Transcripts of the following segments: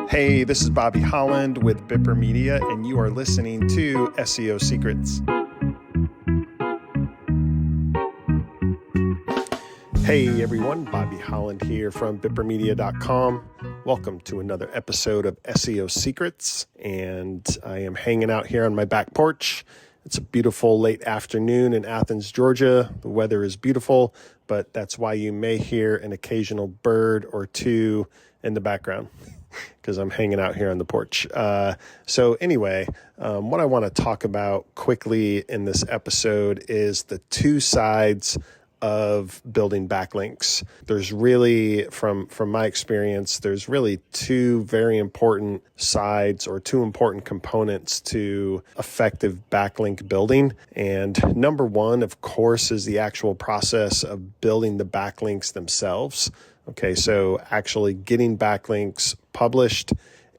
Hey, this is Bobby Holland with Bipper Media, and you are listening to SEO Secrets. Hey everyone, Bobby Holland here from bippermedia.com. Welcome to another episode of SEO Secrets, and I am hanging out here on my back porch. It's a beautiful late afternoon in Athens, Georgia. The weather is beautiful, but that's why you may hear an occasional bird or two in the background because I'm hanging out here on the porch. So anyway, what I want to talk about quickly in this episode is the two sides of building backlinks. There's really, from my experience, there's really two very important sides or two important components to effective backlink building. And number one, of course, is the actual process of building the backlinks themselves. Okay, so actually getting backlinks published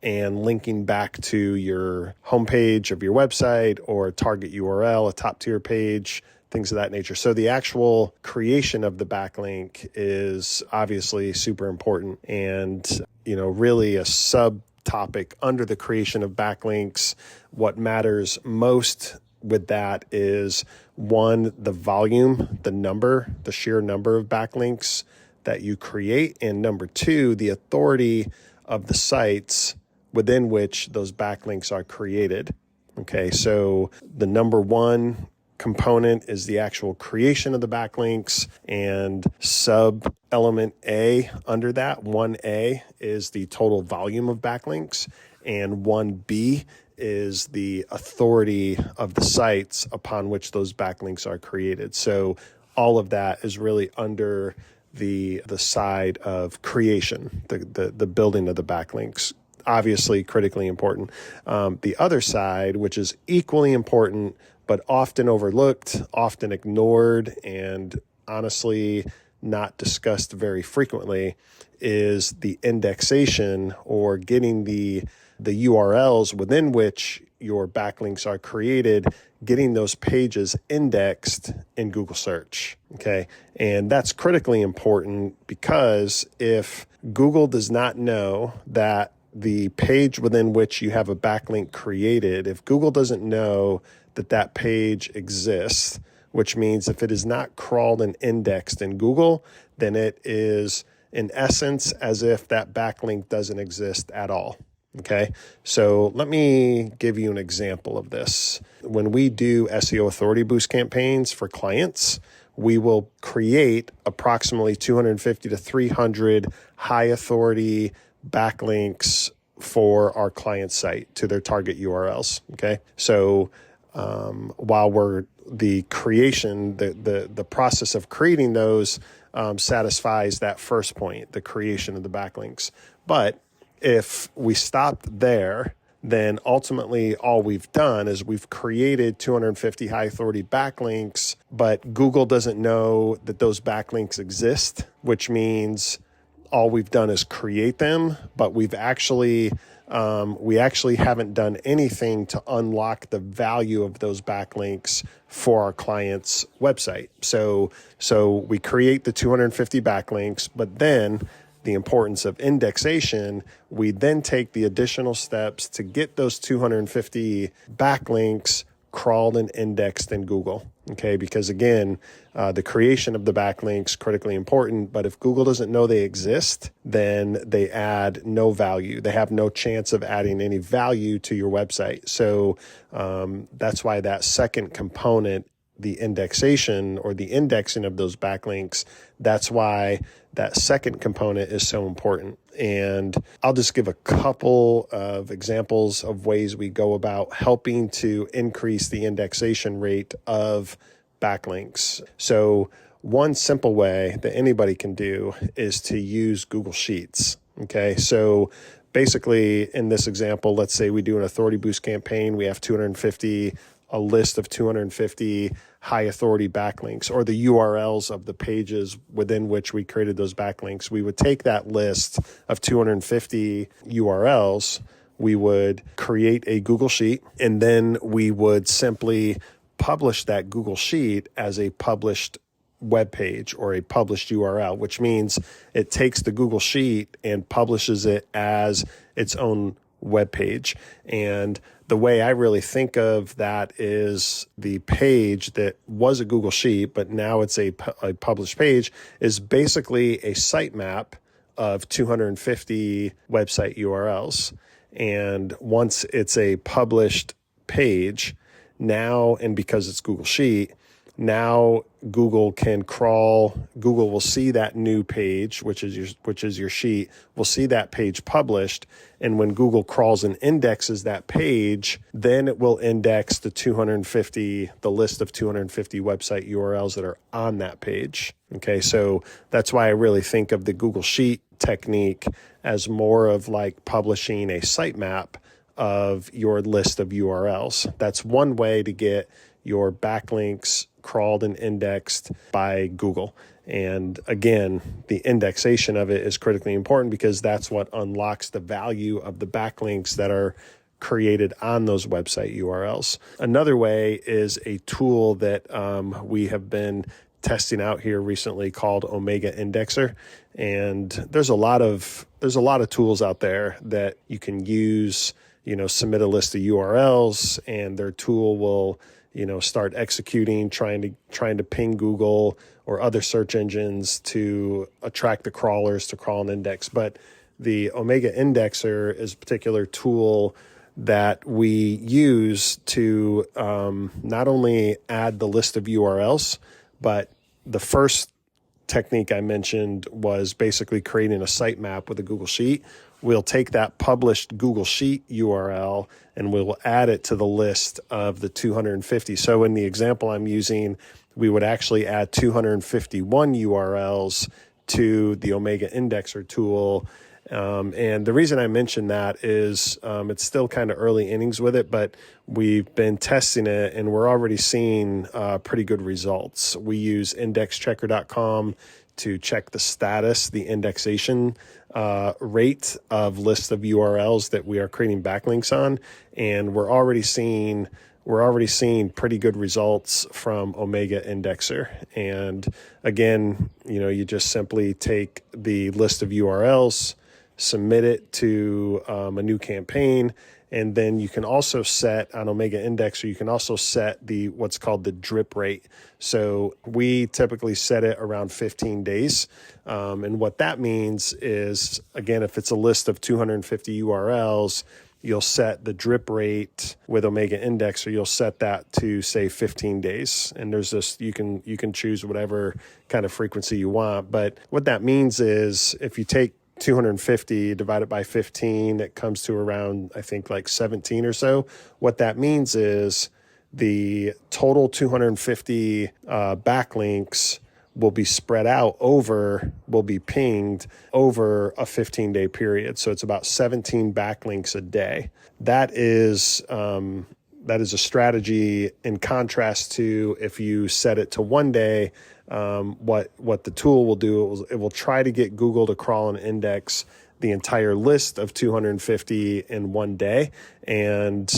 and linking back to your homepage of your website or a target URL, a top tier page, things of that nature. So the actual creation of the backlink is obviously super important and, really a subtopic under the creation of backlinks. What matters most with that is one, the volume, the sheer number of backlinks that you create. And number two, the authority of the sites within which those backlinks are created. Okay, so the number one component is the actual creation of the backlinks, and sub element A under that, 1A, is the total volume of backlinks, and 1B is the authority of the sites upon which those backlinks are created. So all of that is really under the side of creation, the building of the backlinks. Obviously critically important. The other side, which is equally important, but often overlooked, often ignored, and honestly not discussed very frequently, is the indexation, or getting the URLs within which your backlinks are created, getting those pages indexed in Google search. Okay. And that's critically important because if Google does not know that the page within which you have a backlink created, if Google doesn't know that page exists, which means if it is not crawled and indexed in Google, then it is in essence as if that backlink doesn't exist at all. Okay, so let me give you an example of this. When we do SEO authority boost campaigns for clients, we will create approximately 250 to 300 high authority backlinks for our client site to their target URLs. Okay, so while the process of creating those satisfies that first point, the creation of the backlinks. But if we stopped there, then ultimately all we've done is we've created 250 high authority backlinks, but Google doesn't know that those backlinks exist, which means all we've done is create them, but we actually haven't done anything to unlock the value of those backlinks for our client's website. So we create the 250 backlinks, but then the importance of indexation, we then take the additional steps to get those 250 backlinks crawled and indexed in Google. Okay, because again, the creation of the backlinks critically important, but if Google doesn't know they exist, then they add no value. They have no chance of adding any value to your website. So that's why that second component, the indexation or the indexing of those backlinks, that's why that second component is so important. And I'll just give a couple of examples of ways we go about helping to increase the indexation rate of backlinks. So one simple way that anybody can do is to use Google Sheets. Okay, so basically in this example, let's say we do an authority boost campaign, we have a list of 250 high authority backlinks, or the URLs of the pages within which we created those backlinks. We would take that list of 250 URLs, we would create a Google Sheet, and then we would simply publish that Google Sheet as a published web page or a published URL, which means it takes the Google Sheet and publishes it as its own web page. And the way I really think of that is the page that was a Google Sheet, but now it's a published page, is basically a sitemap of 250 website URLs. And once it's a published page, now, and because it's Google Sheet, now Google will see that new page, which is your sheet, will see that page published. And when Google crawls and indexes that page, then it will index the list of 250 website URLs that are on that page. Okay, so that's why I really think of the Google Sheet technique as more of like publishing a sitemap of your list of URLs. That's one way to get your backlinks crawled and indexed by Google. And again, the indexation of it is critically important because that's what unlocks the value of the backlinks that are created on those website URLs. Another way is a tool that we have been testing out here recently called Omega Indexer. And there's a lot of tools out there that you can use. Submit a list of URLs and their tool will, start executing, trying to ping Google or other search engines to attract the crawlers to crawl and index. But the Omega Indexer is a particular tool that we use to not only add the list of URLs, but the first technique I mentioned was basically creating a sitemap with a Google Sheet. We'll take that published Google Sheet URL and we'll add it to the list of the 250. So in the example I'm using, we would actually add 251 URLs to the Omega Indexer tool. And the reason I mention that is it's still kind of early innings with it, but we've been testing it and we're already seeing pretty good results. We use indexchecker.com to check the status, the indexation rate of lists of URLs that we are creating backlinks on. And we're already seeing pretty good results from Omega Indexer. And again, you just simply take the list of URLs, submit it to a new campaign, and then you can also set on Omega Indexer, you can also set what's called the drip rate. So we typically set it around 15 days. And what that means is, again, if it's a list of 250 URLs, you'll set the drip rate with Omega Indexer, you'll set that to say 15 days. And there's this, you can choose whatever kind of frequency you want. But what that means is if you take 250 divided by 15, it comes to around, I think, like 17 or so. What that means is the total 250 backlinks will be spread out will be pinged over a 15-day period. So it's about 17 backlinks a day. That is a strategy in contrast to if you set it to one day. What the tool will do, it will try to get Google to crawl and index the entire list of 250 in one day. And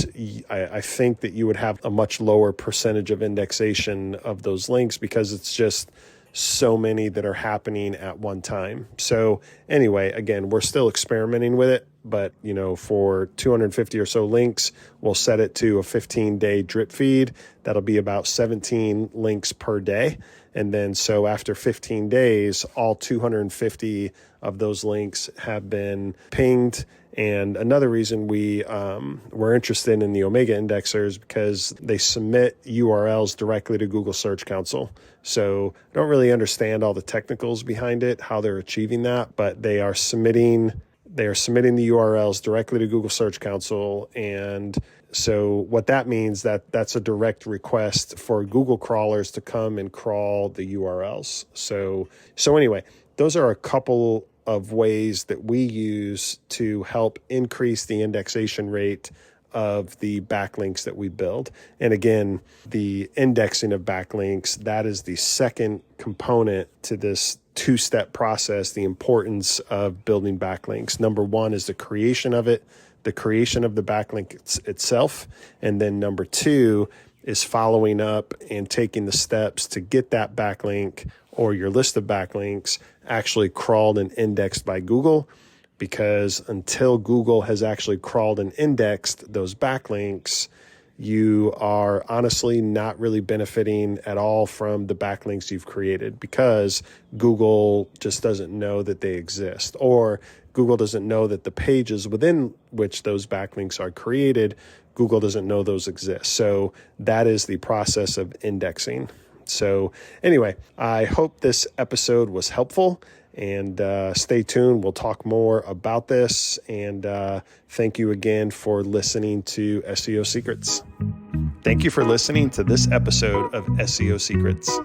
I think that you would have a much lower percentage of indexation of those links because it's just so many that are happening at one time. So anyway, again, we're still experimenting with it, but for 250 or so links, we'll set it to a 15-day drip feed. That'll be about 17 links per day. And then so after 15 days, all 250 of those links have been pinged. And another reason we're interested in the Omega Indexer is because they submit URLs directly to Google Search Console. So I don't really understand all the technicals behind it, how they're achieving that, but they are submitting the URLs directly to Google Search Console. And so what that means, that's a direct request for Google crawlers to come and crawl the URLs. So anyway, those are a couple of ways that we use to help increase the indexation rate of the backlinks that we build. And again, the indexing of backlinks, that is the second component to this two-step process, the importance of building backlinks. Number one is the creation of it, the creation of the backlink itself. And then number two is following up and taking the steps to get that backlink or your list of backlinks actually crawled and indexed by Google. Because until Google has actually crawled and indexed those backlinks, you are honestly not really benefiting at all from the backlinks you've created, because Google just doesn't know that they exist, or Google doesn't know that the pages within which those backlinks are created, Google doesn't know those exist. So that is the process of indexing. So anyway, I hope this episode was helpful, and stay tuned. We'll talk more about this. And thank you again for listening to SEO Secrets. Thank you for listening to this episode of SEO Secrets.